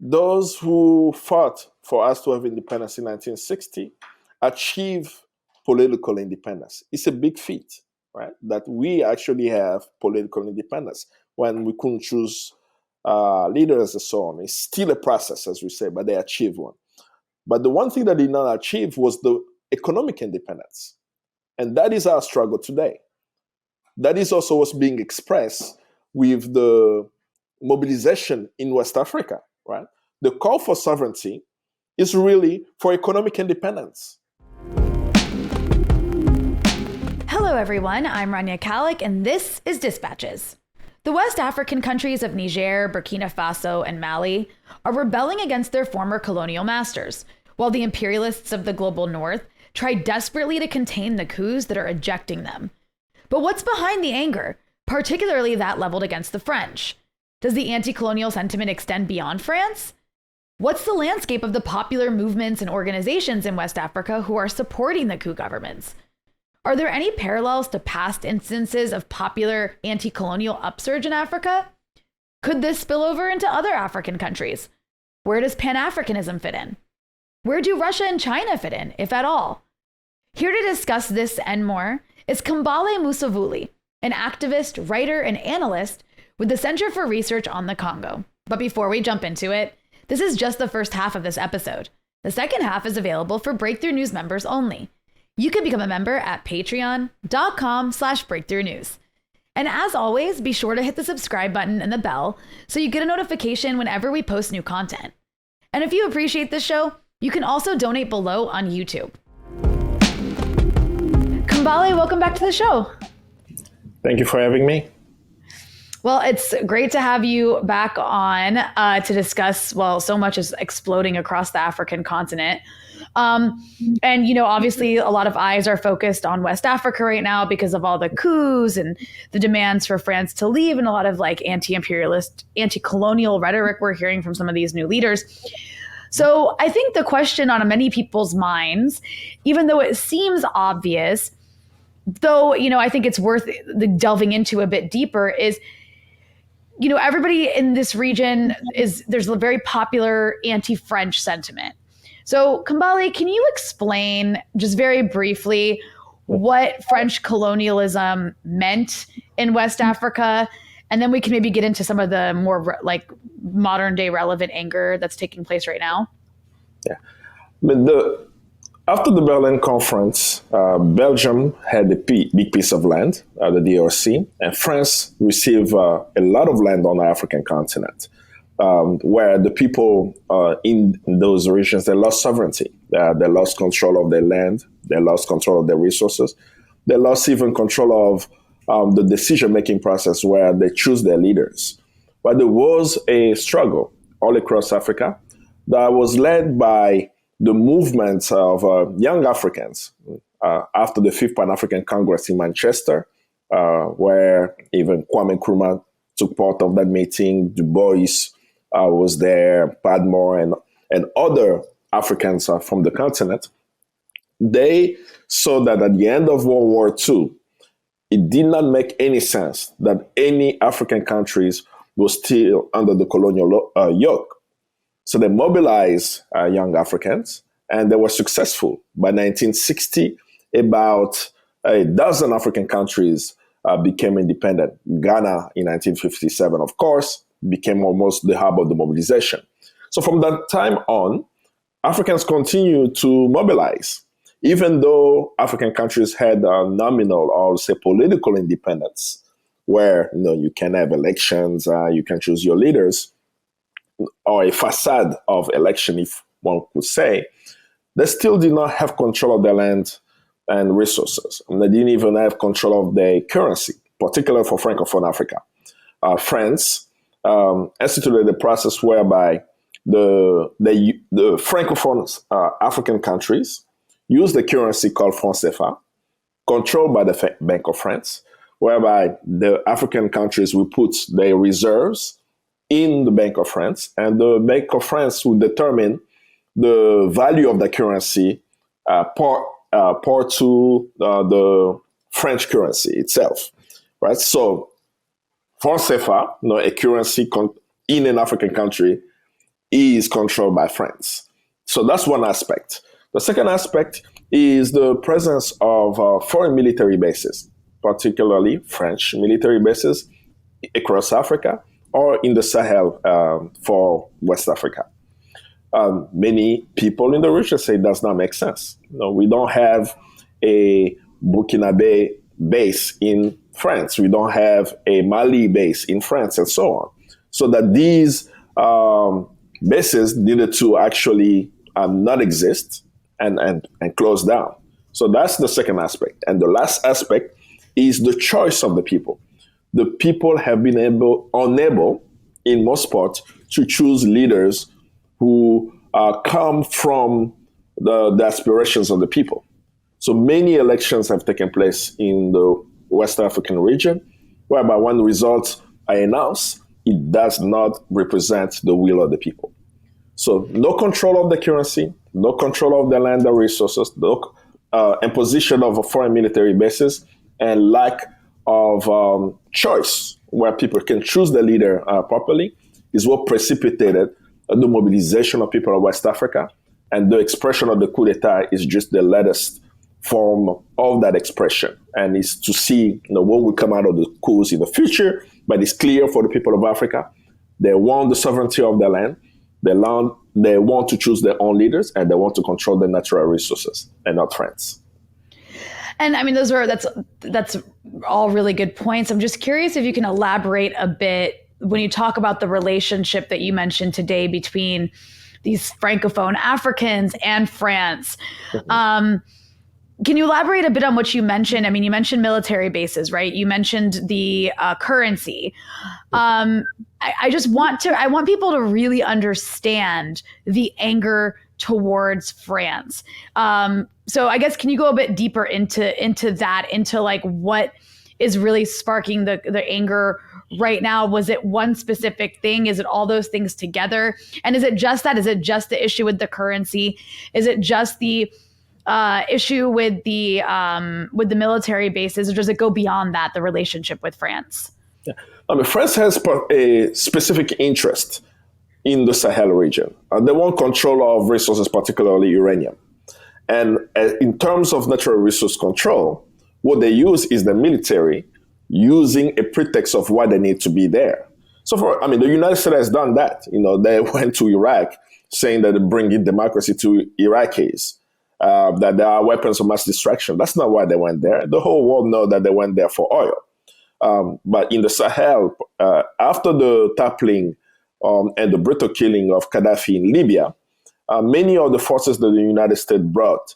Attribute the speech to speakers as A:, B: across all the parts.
A: those who fought for us to have independence in 1960 achieved political independence. It's a big feat, right? That we actually have political independence when we couldn't choose leaders and so on. It's still a process, as we say, but they achieved one. But the one thing that they did not achieve was the economic independence. And that is our struggle today. That is also what's being expressed with the mobilization in West Africa, right? The call for sovereignty is really for economic independence.
B: Hello, everyone. I'm Rania Khalek, and this is Dispatches. The West African countries of Niger, Burkina Faso, and Mali are rebelling against their former colonial masters, while the imperialists of the global north try desperately to contain the coups that are ejecting them. But what's behind the anger, particularly that leveled against the French? Does the anti-colonial sentiment extend beyond France? What's the landscape of the popular movements and organizations in West Africa who are supporting the coup governments? Are there any parallels to past instances of popular anti-colonial upsurge in Africa? Could this spill over into other African countries? Where does pan-Africanism fit in? Where do Russia and China fit in, if at all? Here to discuss this and more is Kambale Musavuli, an activist, writer, and analyst with the Center for Research on the Congo. But before we jump into it, this is just the first half of this episode. The second half is available for Breakthrough News members only. You can become a member at patreon.com/breakthroughnews. And as always, be sure to hit the subscribe button and the bell so you get a notification whenever we post new content. And if you appreciate this show, you can also donate below on YouTube. Kambale, welcome back to the show.
A: Thank you for having me.
B: Well, it's great to have you back on to discuss, well, so much is exploding across the African continent. And, you know, obviously a lot of eyes are focused on West Africa right now because of all the coups and the demands for France to leave and a lot of like anti-imperialist, anti-colonial rhetoric we're hearing from some of these new leaders. So I think the question on many people's minds, even though it seems obvious, though, you know, I think it's worth delving into a bit deeper is, you know, everybody in this region there's a very popular anti-French sentiment. So Kambale, can you explain just very briefly what French colonialism meant in West Africa? And then we can maybe get into some of the more like modern day relevant anger that's taking place right now.
A: Yeah. But after the Berlin Conference, Belgium had a big piece of land, the DRC, and France received a lot of land on the African continent, where the people in those regions, they lost sovereignty. They lost control of their land. They lost control of their resources. They lost even control of the decision-making process where they choose their leaders. But there was a struggle all across Africa that was led by the movement of young Africans after the Fifth Pan-African Congress in Manchester, where even Kwame Nkrumah took part of that meeting. Du Bois was there, Padmore, and other Africans from the continent. They saw that at the end of World War II, it did not make any sense that any African countries were still under the colonial yoke. So they mobilized young Africans, and they were successful. By 1960, about a dozen African countries became independent. Ghana in 1957, of course, became almost the hub of the mobilization. So from that time on, Africans continued to mobilize, even though African countries had nominal or say political independence, where you can have elections, you can choose your leaders, or a facade of election, if one could say. They still did not have control of their land and resources. And they didn't even have control of their currency, particularly for Francophone Africa. France instituted a process whereby the Francophone African countries use the currency called franc CFA, controlled by the Bank of France, whereby the African countries will put their reserves in the Bank of France, and the Bank of France will determine the value of the currency part to the French currency itself, right? So, franc CFA, a currency in an African country, is controlled by France. So that's one aspect. The second aspect is the presence of foreign military bases, particularly French military bases across Africa or in the Sahel for West Africa. Many people in the region say it does not make sense. We don't have a Burkina base in France. We don't have a Mali base in France, and so on. So that these bases needed to actually not exist and close down. So that's the second aspect. And the last aspect is the choice of the people. The people have been unable, in most part, to choose leaders who come from the aspirations of the people. So many elections have taken place in the West African region, whereby when the results are announced, it does not represent the will of the people. So no control of the currency, no control of the land or resources, no imposition of a foreign military bases, and lack of choice where people can choose the leader properly is what precipitated the mobilization of people of West Africa. And the expression of the coup d'etat is just the latest form of that expression. And it's to see what will come out of the coups in the future, but it's clear for the people of Africa. They want the sovereignty of their land. They want to choose their own leaders, and they want to control the natural resources and not France.
B: And I mean, that's all really good points. I'm just curious if you can elaborate a bit when you talk about the relationship that you mentioned today between these Francophone Africans and France. Mm-hmm. Can you elaborate a bit on what you mentioned? I mean, you mentioned military bases, right? You mentioned the currency. I want people to really understand the anger towards France. So I guess, can you go a bit deeper into that, into like what is really sparking the anger right now? Was it one specific thing? Is it all those things together? And is it just that? Is it just the issue with the currency? Is it just the issue with the military bases, or does it go beyond that, the relationship with France?
A: Yeah. I mean, France has a specific interest in the Sahel region. They want control of resources, particularly uranium. And in terms of natural resource control, what they use is the military using a pretext of why they need to be there. So the United States has done that. They went to Iraq saying that they're bringing democracy to Iraqis. That there are weapons of mass destruction. That's not why they went there. The whole world knows that they went there for oil. But in the Sahel, after the toppling and the brutal killing of Gaddafi in Libya, many of the forces that the United States brought,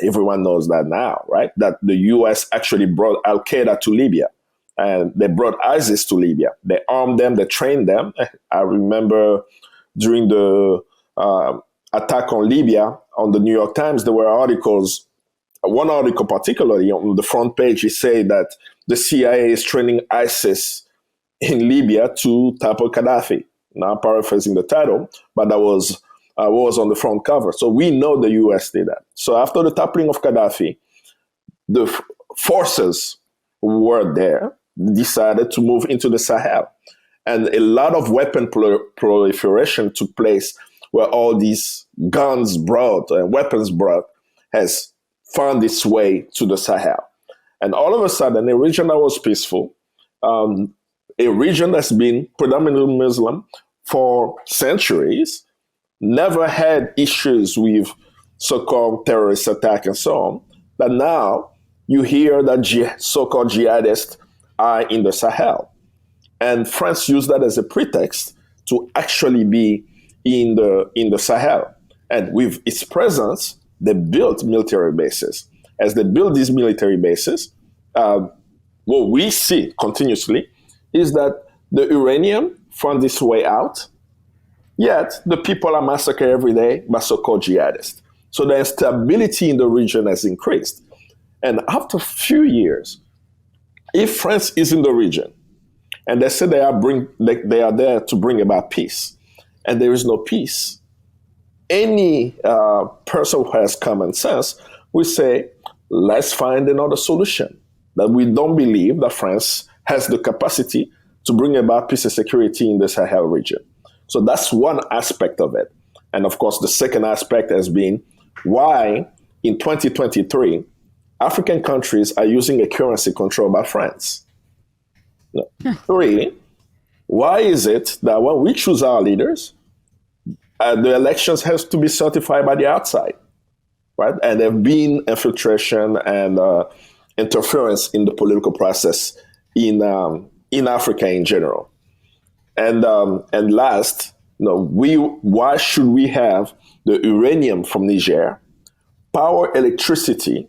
A: everyone knows that now, right? That the US actually brought Al-Qaeda to Libya. And they brought ISIS to Libya. They armed them, they trained them. I remember during the attack on Libya, on the New York Times, there were articles. One article particularly on the front page, it said that the CIA is training ISIS in Libya to topple Gaddafi. Now paraphrasing the title, but that was what was on the front cover. So we know the US did that. So after the toppling of Gaddafi, the forces who were there decided to move into the Sahel. And a lot of weapon proliferation took place where all these guns brought and weapons brought has found its way to the Sahel. And all of a sudden, a region that was peaceful, a region that's been predominantly Muslim for centuries, never had issues with so-called terrorist attack and so on, that now you hear that so-called jihadists are in the Sahel. And France used that as a pretext to actually be in the Sahel. And with its presence, they built military bases. As they build these military bases, what we see continuously is that the uranium finds its way out, yet the people are massacred every day by so-called jihadists. So the instability in the region has increased. And after a few years, if France is in the region, and they say they are there to bring about peace, and there is no peace, any person who has common sense will say, let's find another solution. That we don't believe that France has the capacity to bring about peace and security in the Sahel region. So that's one aspect of it. And of course, the second aspect has been why in 2023, African countries are using a currency controlled by France. No. Three, why is it that when we choose our leaders, the elections have to be certified by the outside, right? And there have been infiltration and interference in the political process in Africa in general. And last, why should we have the uranium from Niger power electricity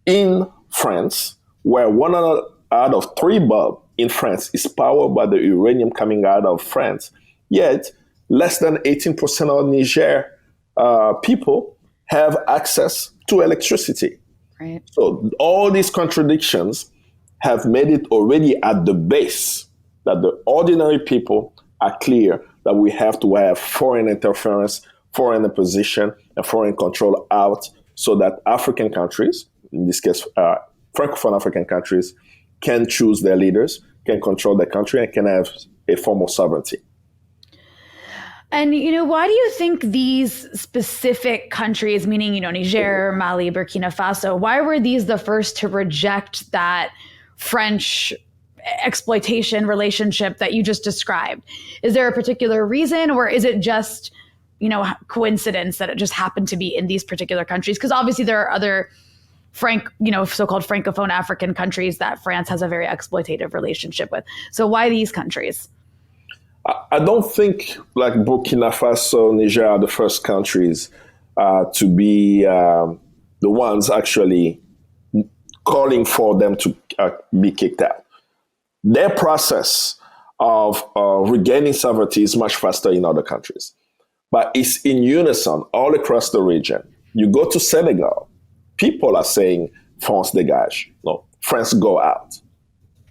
A: in France, where one out of three bulbs in France is powered by the uranium coming out of France, yet less than 18% of Niger people have access to electricity.
B: Right.
A: So all these contradictions have made it already at the base that the ordinary people are clear that we have to have foreign interference, foreign imposition, and foreign control out so that African countries, in this case, Francophone African countries, can choose their leaders, can control their country, and can have a form of sovereignty.
B: And, why do you think these specific countries, meaning, Niger, Mali, Burkina Faso, why were these the first to reject that French exploitation relationship that you just described? Is there a particular reason, or is it just, coincidence that it just happened to be in these particular countries? Because obviously there are other so-called Francophone African countries that France has a very exploitative relationship with. So why these countries?
A: I don't think like Burkina Faso, Niger are the first countries to be the ones actually calling for them to be kicked out. Their process of regaining sovereignty is much faster in other countries, but it's in unison all across the region. You go to Senegal, people are saying France dégage, no, France go out,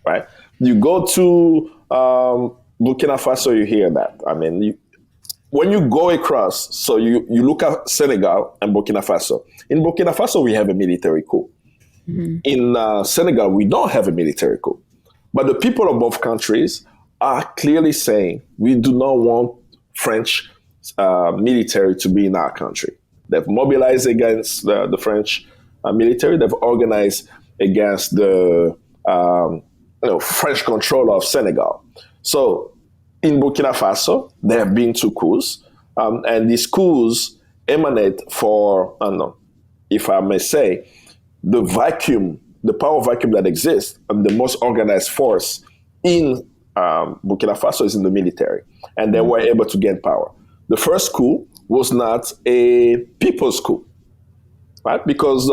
A: right? You go to Burkina Faso, you hear that. I mean, when you go across, so you look at Senegal and Burkina Faso. In Burkina Faso, we have a military coup. Mm-hmm. In Senegal, we don't have a military coup. But the people of both countries are clearly saying, we do not want French military to be in our country. They've mobilized against the French military. They've organized against the French control of Senegal. So in Burkina Faso, there have been two coups, and these coups emanate for, if I may say, the power vacuum that exists, and the most organized force in Burkina Faso is in the military, and they were able to gain power. The first coup was not a people's coup, right? Because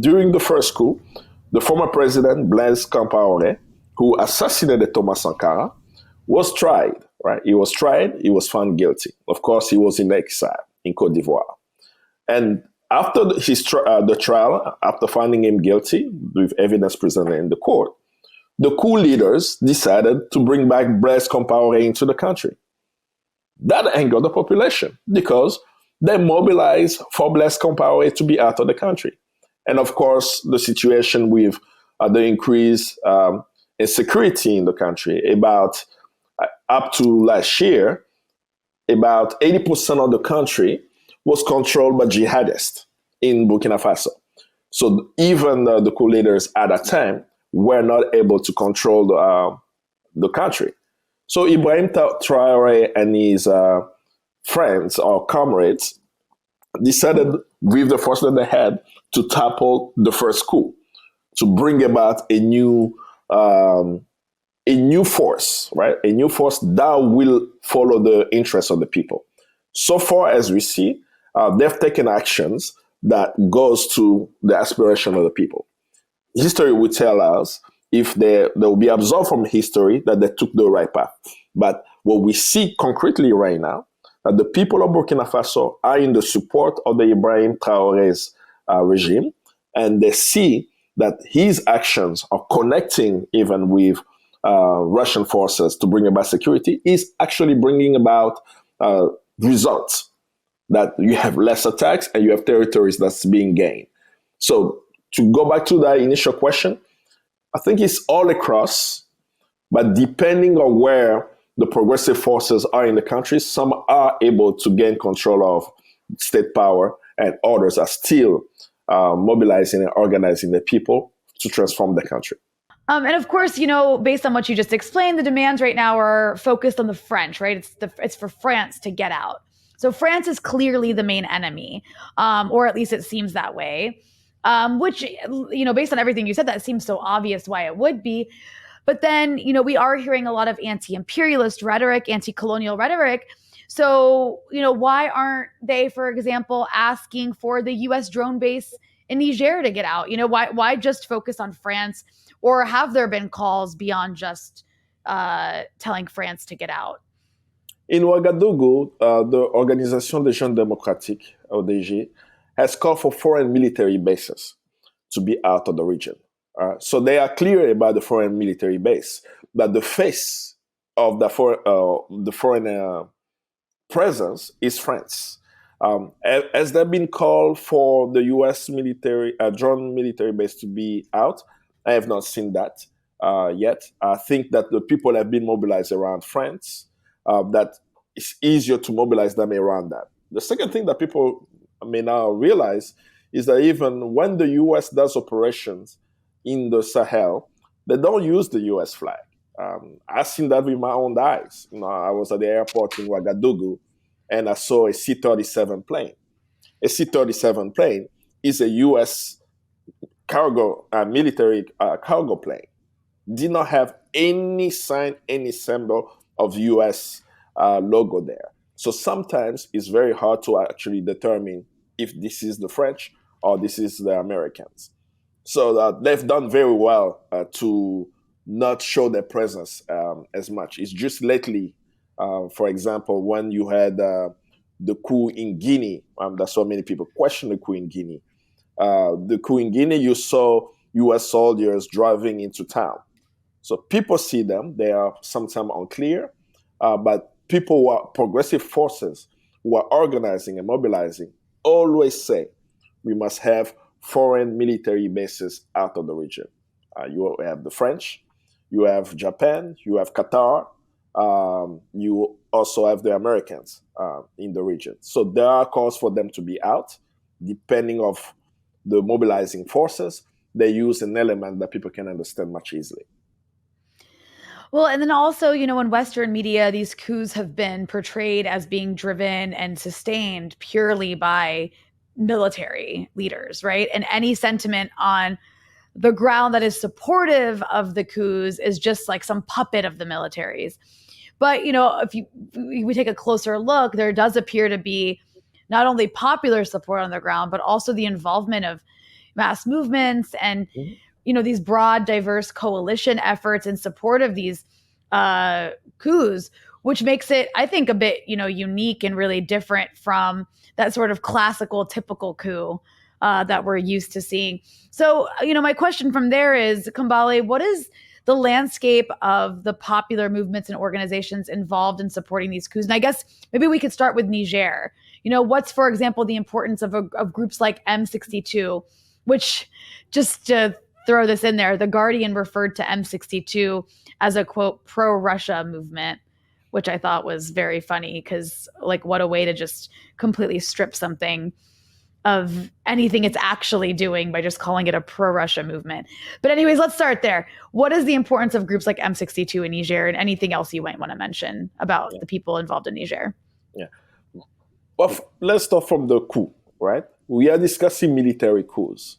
A: during the first coup, the former president, Blaise Compaoré, who assassinated Thomas Sankara, was tried, right? He was tried, he was found guilty. Of course, he was in exile in Côte d'Ivoire. And after the trial, after finding him guilty with evidence presented in the court, the coup leaders decided to bring back Blaise Compaoré into the country. That angered the population because they mobilized for Blaise Compaoré to be out of the country. And of course, the situation with the increase in security in the country, about up to last year, about 80% of the country was controlled by jihadists in Burkina Faso. So even the coup leaders at that time were not able to control the country. So Ibrahim Traoré and his friends or comrades decided with the force that they had to topple the first coup, to bring about a new force, right? A new force that will follow the interests of the people. So far as we see, they've taken actions that goes to the aspiration of the people. History will tell us if they will be absorbed from history that they took the right path. But what we see concretely right now, that the people of Burkina Faso are in the support of the Ibrahim Traoré's regime, and they see that his actions of connecting even with Russian forces to bring about security is actually bringing about results, that you have less attacks and you have territories that's being gained. So to go back to that initial question, I think it's all across, but depending on where the progressive forces are in the country. Some are able to gain control of state power, and others are still mobilizing and organizing the people to transform the country.
B: And of course, based on what you just explained, the demands right now are focused on the French, right? It's for France to get out. So France is clearly the main enemy, or at least it seems that way. Which, based on everything you said, that seems so obvious why it would be. But then, we are hearing a lot of anti-imperialist rhetoric, anti-colonial rhetoric. So, why aren't they, for example, asking for the U.S. drone base in Niger to get out? Why just focus on France? Or have there been calls beyond just telling France to get out?
A: In Ouagadougou, the Organisation des Jeunes Démocratiques, ODG, has called for foreign military bases to be out of the region. So they are clear about the foreign military base, but the face of the foreign presence is France. Has there been call for the U.S. drone military base to be out? I have not seen that yet. I think that the people have been mobilized around France, that it's easier to mobilize them around that. The second thing that people may now realize is that even when the U.S. does operations in the Sahel, they don't use the U.S. flag. I've seen that with my own eyes. I was at the airport in Ouagadougou, and I saw a C-37 plane. A C-37 plane is a U.S. military cargo plane. Did not have any sign, any symbol of U.S. Logo there. So sometimes it's very hard to actually determine if this is the French or this is the Americans. So they've done very well to not show their presence as much. It's just lately, for example, when you had the coup in Guinea, that's why many people question the coup in Guinea. The coup in Guinea, you saw U.S. soldiers driving into town. So people see them. They are sometimes unclear, but people who are progressive forces who are organizing and mobilizing always say we must have foreign military bases out of the region. You have the French, you have Japan, you have Qatar, you also have the Americans in the region. So there are calls for them to be out, depending of the mobilizing forces. They use an element that people can understand much easily.
B: Well, and then also, in Western media, these coups have been portrayed as being driven and sustained purely by military leaders, right? And any sentiment on the ground that is supportive of the coups is just like some puppet of the militaries. But, if we take a closer look, there does appear to be not only popular support on the ground, but also the involvement of mass movements and these broad, diverse coalition efforts in support of these coups, which makes it, I think, a bit, unique and really different from that sort of classical, typical coup that we're used to seeing. So, my question from there is, Kambale, what is the landscape of the popular movements and organizations involved in supporting these coups? And I guess maybe we could start with Niger. What's, for example, the importance of groups like M62, which, just to throw this in there, The Guardian referred to M62 as a, quote, pro-Russia movement, which I thought was very funny because, what a way to just completely strip something of anything it's actually doing by just calling it a pro-Russia movement. But anyways, let's start there. What is the importance of groups like M62 in Niger, and anything else you might want to mention about the people involved in Niger?
A: Yeah. Well, let's start from the coup, right? We are discussing military coups.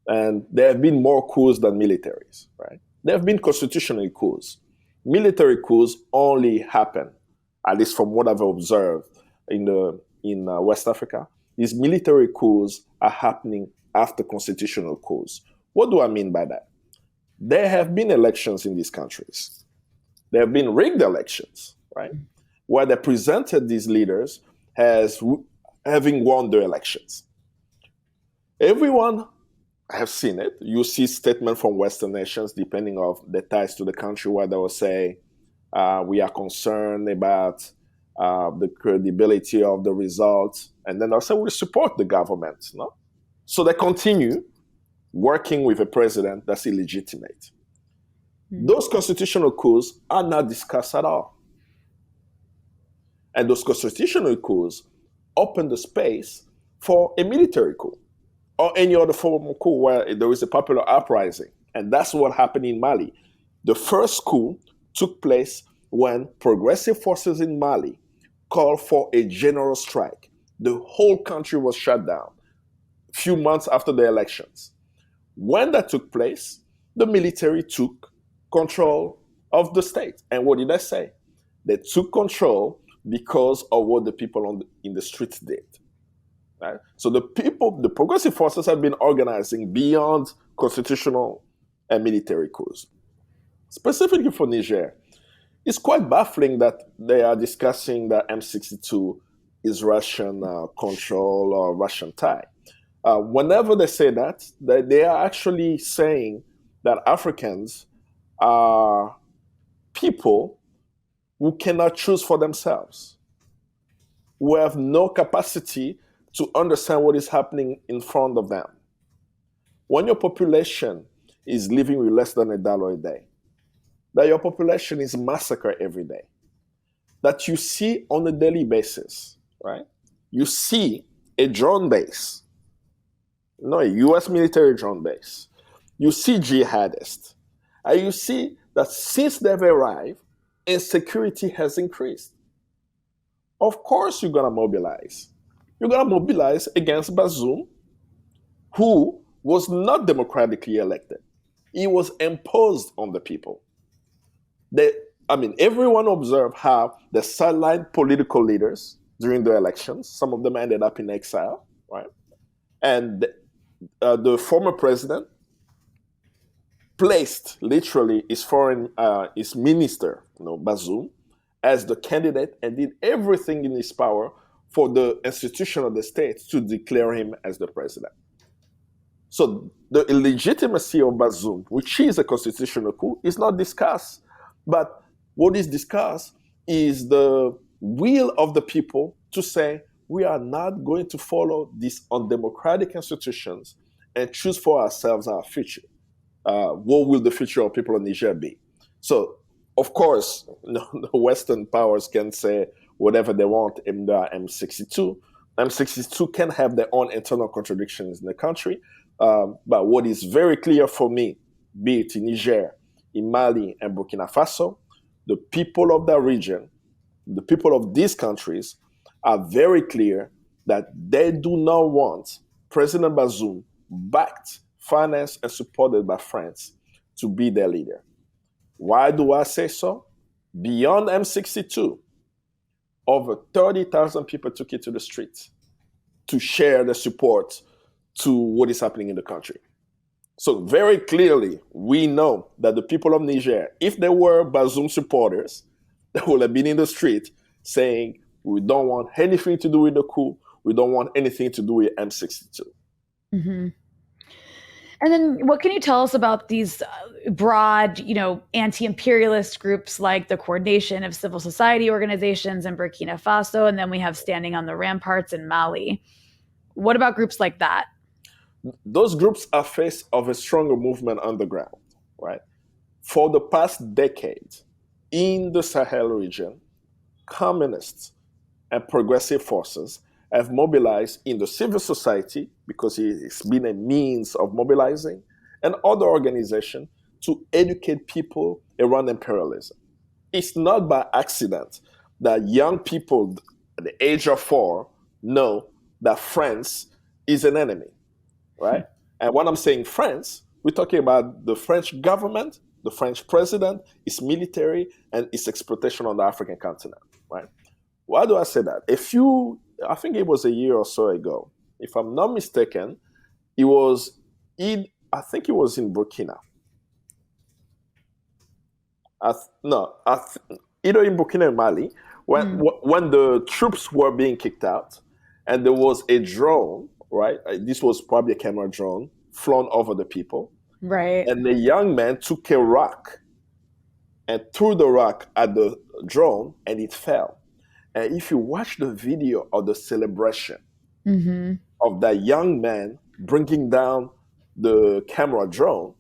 A: And there have been more coups than militaries, right? There have been constitutional coups. Military coups only happen, at least from what I've observed in West Africa. These military coups are happening after constitutional coups. What do I mean by that? There have been elections in these countries. There have been rigged elections, right? Where they presented these leaders as having won the elections. Everyone have seen it. You see statements from Western nations, depending on the ties to the country, where they will say, we are concerned about the credibility of the results. And then they'll say, we support the government. No? So they continue working with a president that's illegitimate. Those constitutional coups are not discussed at all. And those constitutional coups open the space for a military coup or any other form of coup where there is a popular uprising. And that's what happened in Mali. The first coup took place when progressive forces in Mali called for a general strike. The whole country was shut down a few months after the elections. When that took place, the military took control of the state. And what did I say? They took control because of what the people in the streets did. Right? So the people, the progressive forces have been organizing beyond constitutional and military coups. Specifically for Niger, it's quite baffling that they are discussing that M62 is Russian control or Russian tie. Whenever they say that, they are actually saying that Africans are people who cannot choose for themselves, who have no capacity to understand what is happening in front of them. When your population is living with less than $1 a day, that your population is massacred every day, that you see on a daily basis, right? You see a drone base, a US military drone base. You see jihadists. And you see that since they've arrived, insecurity has increased. Of course you're gonna mobilize. You're gonna mobilize against Bazoum, who was not democratically elected. He was imposed on the people. Everyone observed how the sidelined political leaders during the elections, some of them ended up in exile, right? And the former president placed literally his minister, Bazoum, as the candidate and did everything in his power for the institution of the state to declare him as the president. So the illegitimacy of Bazoum, which is a constitutional coup, is not discussed. But what is discussed is the will of the people to say, we are not going to follow these undemocratic institutions and choose for ourselves our future. What will the future of people in Niger be? So, of course, the Western powers can say whatever they want in the M62. M62 can have their own internal contradictions in the country. But what is very clear for me, be it in Niger, in Mali, and Burkina Faso, the people of that region, the people of these countries are very clear that they do not want President Bazoum, backed, financed, and supported by France, to be their leader. Why do I say so? Beyond M62, over 30,000 people took it to the streets to share their support to what is happening in the country. So very clearly, we know that the people of Niger, if they were Bazoum supporters, they would have been in the street saying, we don't want anything to do with the coup. We don't want anything to do with M62.
B: Mm-hmm. And then what can you tell us about these broad, anti-imperialist groups like the Coordination of Civil Society Organizations in Burkina Faso, and then we have Standing on the Ramparts in Mali? What about groups like that?
A: Those groups are face of a stronger movement on the ground, right? For the past decade, in the Sahel region, communists and progressive forces have mobilized in the civil society, because it's been a means of mobilizing, and other organizations to educate people around imperialism. It's not by accident that young people at the age of 4 know that France is an enemy, right? And when I'm saying France, we're talking about the French government, the French president, its military, and its exploitation on the African continent, right? Why do I say that? I think it was a year or so ago, if I'm not mistaken, I think it was in Burkina. Either in Burkina or Mali, when the troops were being kicked out, and there was a drone, right? This was probably a camera drone flown over the people.
B: Right.
A: And the young man took a rock and threw the rock at the drone, and it fell. And if you watch the video of the celebration of that young man bringing down the camera drone,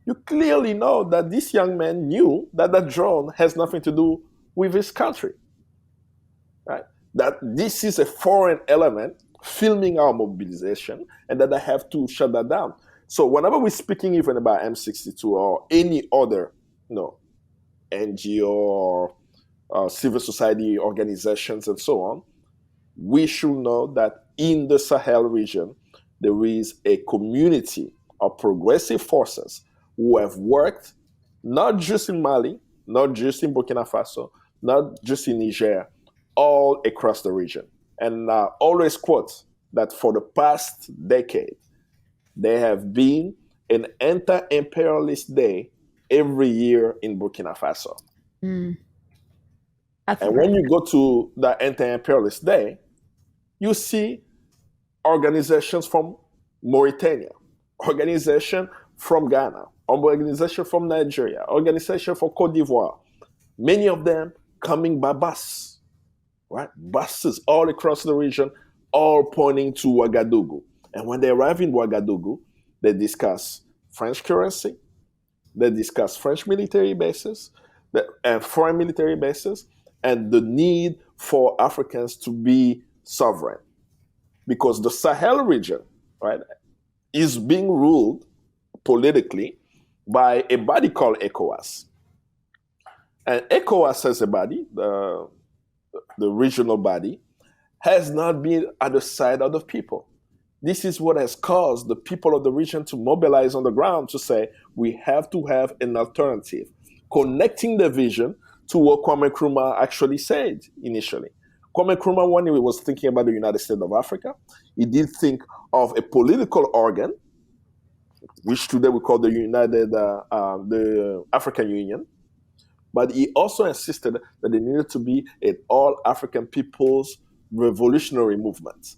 A: you clearly know that this young man knew that that drone has nothing to do with his country. Right? that this is a foreign element filming our mobilization and that I have to shut that down. So whenever we're speaking even about M62 or any other, NGO or civil society organizations and so on, we should know that in the Sahel region, there is a community of progressive forces who have worked not just in Mali, not just in Burkina Faso, not just in Niger, all across the region. And I always quote that for the past decade, there have been an anti-imperialist day every year in Burkina Faso.
B: That's
A: And when
B: impressive.
A: you go to the anti-imperialist day, you see organizations from Mauritania, organization from Ghana, organization from Nigeria, organization from Cote d'Ivoire, many of them coming by bus, right? Buses all across the region, all pointing to Ouagadougou. And when they arrive in Ouagadougou, they discuss French currency, they discuss French military bases and foreign military bases, and the need for Africans to be sovereign. Because the Sahel region, right, is being ruled politically by a body called ECOWAS. And ECOWAS as a body, the regional body, has not been at the side of the people. This is what has caused the people of the region to mobilize on the ground to say, we have to have an alternative, connecting the vision to what Kwame Nkrumah actually said initially. Kwame Nkrumah, when he was thinking about the United States of Africa, he did think of a political organ, which today we call the African Union. But he also insisted that there needed to be an all African people's revolutionary movement.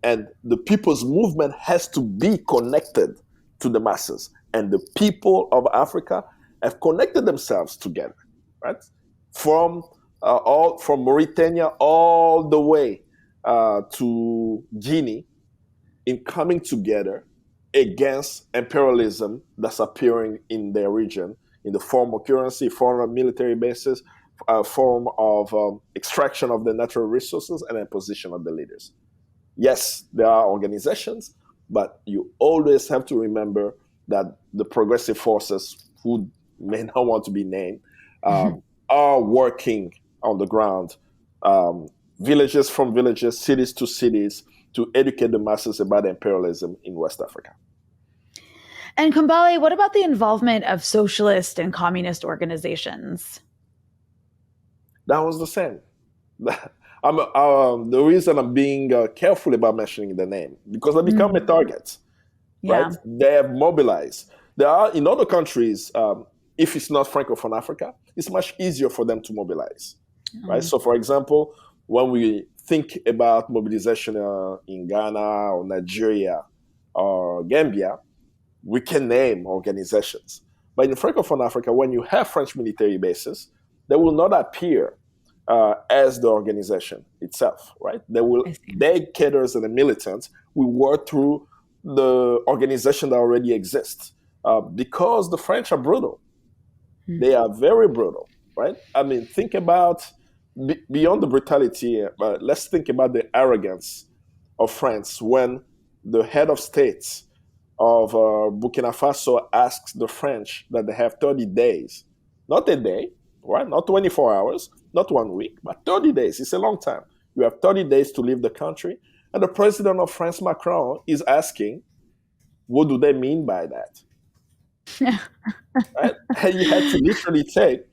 A: And the people's movement has to be connected to the masses. And the people of Africa have connected themselves together, right? From Mauritania all the way to Guinea, in coming together against imperialism that's appearing in their region in the form of currency, form of military bases, form of extraction of the natural resources, and imposition of the leaders. Yes, there are organizations, but you always have to remember that the progressive forces, who may not want to be named, are working on the ground, villages from villages, cities to cities, to educate the masses about imperialism in West Africa.
B: And Kambale, what about the involvement of socialist and communist organizations?
A: That was the same. The reason I'm being careful about mentioning the name, because they become a target, right?
B: Yeah.
A: They have mobilized. There are in other countries, if it's not Francophone Africa, it's much easier for them to mobilize, right? So, for example, when we think about mobilization in Ghana or Nigeria or Gambia, we can name organizations. But in Francophone Africa, when you have French military bases, they will not appear as the organization itself, right? Their cadres and the militants will work through the organization that already exists because the French are brutal. They are very brutal, right? I mean, think about beyond the brutality. Let's think about the arrogance of France when the head of states of Burkina Faso asks the French that they have 30 days, not a day, right? Not 24 hours, not 1 week, but 30 days. It's a long time. You have 30 days to leave the country. And the president of France, Macron, is asking, what do they mean by that? Right? And you had to literally take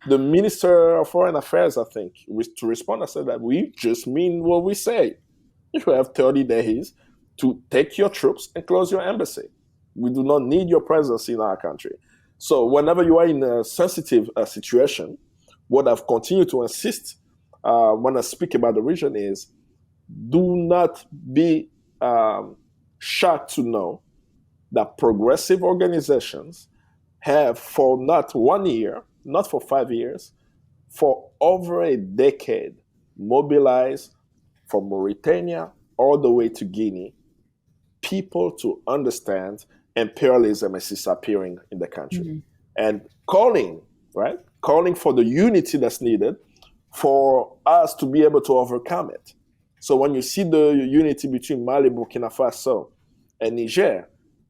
A: the Minister of Foreign Affairs, I think, to respond. I said that we just mean what we say. You have 30 days to take your troops and close your embassy. We do not need your presence in our country. So whenever you are in a sensitive situation, what I've continued to insist when I speak about the region is do not be shocked to know that progressive organizations have for not 1 year, not for 5 years, for over a decade mobilized from Mauritania all the way to Guinea, people to understand imperialism as it's appearing in the country. And calling, right? Calling for the unity that's needed for us to be able to overcome it. So when you see the unity between Mali, Burkina Faso, and Niger,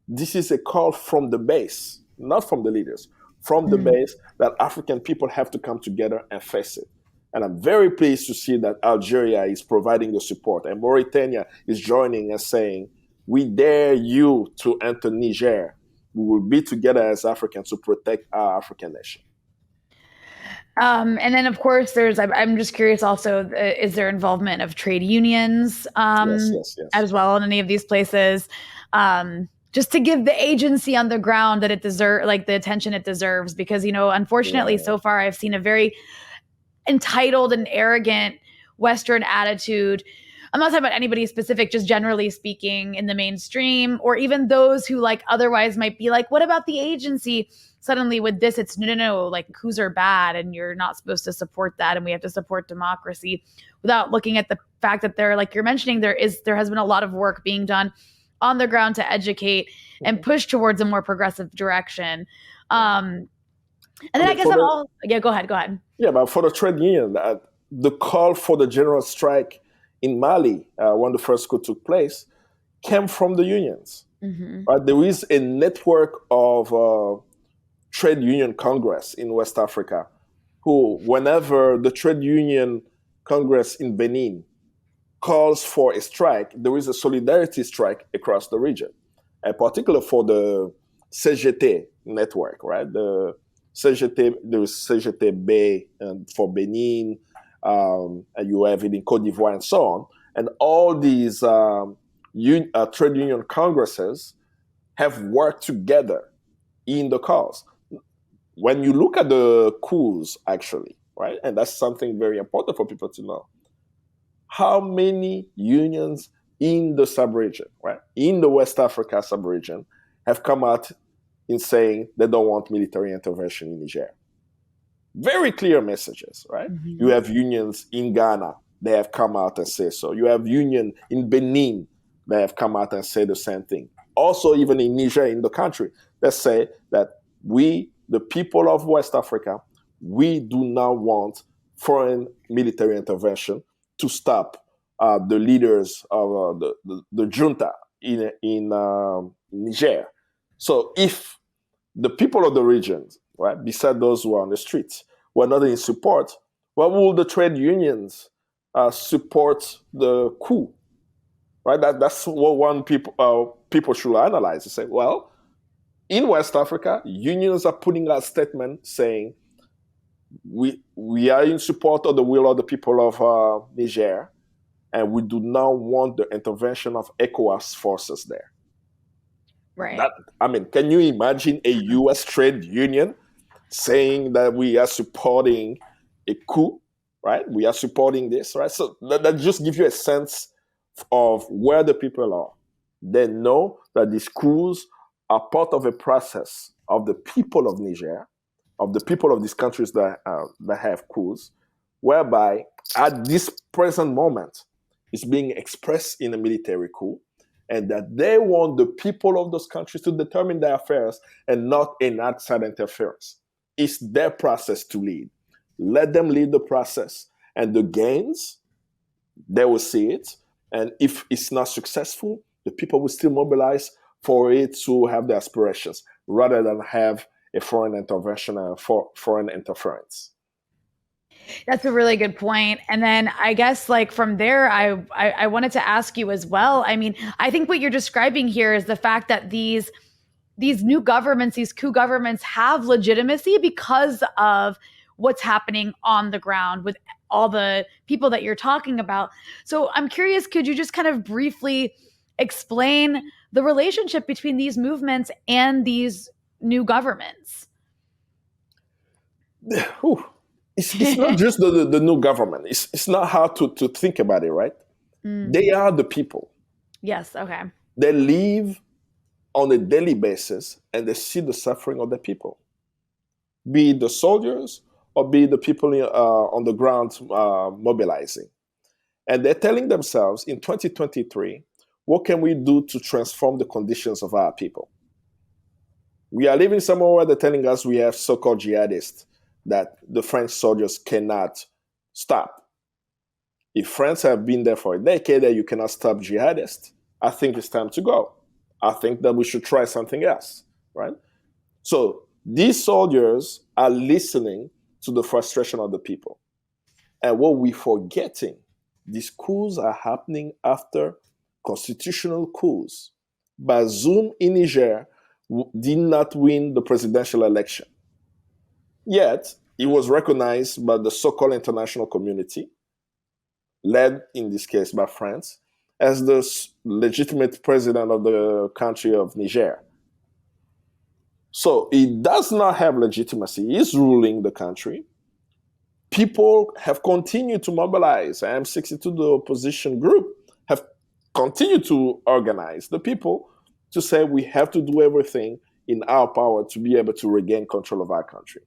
A: this is a call from the base, not from the leaders, from the
B: Mm.
A: base that African people have to come together and face it. And I'm very pleased to see that Algeria is providing the support and Mauritania is joining and saying, we dare you to enter Niger. We will be together as Africans to protect our African nation.
B: And then, of course, I'm just curious also, is there involvement of trade unions
A: Yes, yes, yes.
B: as well in any of these places? Just to give the agency on the ground that it deserves, like the attention it deserves, because, unfortunately,
A: Yeah.
B: so far I've seen a very entitled and arrogant Western attitude. I'm not talking about anybody specific, just generally speaking in the mainstream, or even those who like otherwise might be like, what about the agency? Suddenly with this, it's no, like coups are bad and you're not supposed to support that. And we have to support democracy without looking at the fact that like you're mentioning, there has been a lot of work being done on the ground to educate and push towards a more progressive direction. And then I guess go ahead.
A: Yeah, but for the trade union, the call for the general strike in Mali when the first coup took place came from the unions.
B: Mm-hmm.
A: There is a network of trade union congress in West Africa who, whenever the trade union congress in Benin calls for a strike, there is a solidarity strike across the region, and particularly for the CGT network, right? The CGT, there is CGTB for Benin, and you have it in Cote d'Ivoire and so on. And all these trade union congresses have worked together in the cause. When you look at the coups, actually, right, and that's something very important for people to know, how many unions in the sub-region, right, in the West Africa sub-region, have come out in saying they don't want military intervention in Niger? Very clear messages, right?
B: Mm-hmm.
A: You have unions in Ghana, they have come out and say so. You have union in Benin, they have come out and say the same thing. Also, even in Niger, in the country, they say that we, the people of West Africa, we do not want foreign military intervention to stop the leaders of the junta in Niger. So if the people of the regions, right, beside those who are on the streets, were not in support, why will the trade unions support the coup? Right, that's what one people should analyze. They say, well, in West Africa, unions are putting out a statement saying we are in support of the will of the people of Niger, and we do not want the intervention of ECOWAS forces there.
B: Right.
A: Can you imagine a U.S. trade union saying that we are supporting a coup, right? We are supporting this, right? So that just gives you a sense of where the people are. They know that these coups are part of a process of the people of Niger, of the people of these countries that have coups, whereby at this present moment it's being expressed in a military coup, and that they want the people of those countries to determine their affairs and not an outside interference. It's their process to lead. Let them lead the process, and the gains, they will see it. And if it's not successful, the people will still mobilize for it to have the aspirations rather than have a foreign intervention and foreign interference.
B: That's a really good point. And then I guess like from there, I wanted to ask you as well. I mean, I think what you're describing here is the fact that these new governments, these coup governments have legitimacy because of what's happening on the ground with all the people that you're talking about. So I'm curious, could you just kind of briefly explain the relationship between these movements and these new governments?
A: It's not just the new government. It's not hard to think about it, right? They are the people.
B: Yes, okay.
A: They live on a daily basis and they see the suffering of the people, be it the soldiers or be it the people on the ground mobilizing. And they're telling themselves in 2023, what can we do to transform the conditions of our people? We are living somewhere where they're telling us we have so-called jihadists, that the French soldiers cannot stop. If France have been there for a decade and you cannot stop jihadists, I think it's time to go. I think that we should try something else, right? So these soldiers are listening to the frustration of the people. And what we're forgetting, these coups are happening after constitutional coups. Bazoum in Niger did not win the presidential election. Yet, he was recognized by the so-called international community, led in this case by France, as the legitimate president of the country of Niger. So he does not have legitimacy. He's ruling the country. People have continued to mobilize. M62, the opposition group, have continued to organize the people to say we have to do everything in our power to be able to regain control of our country.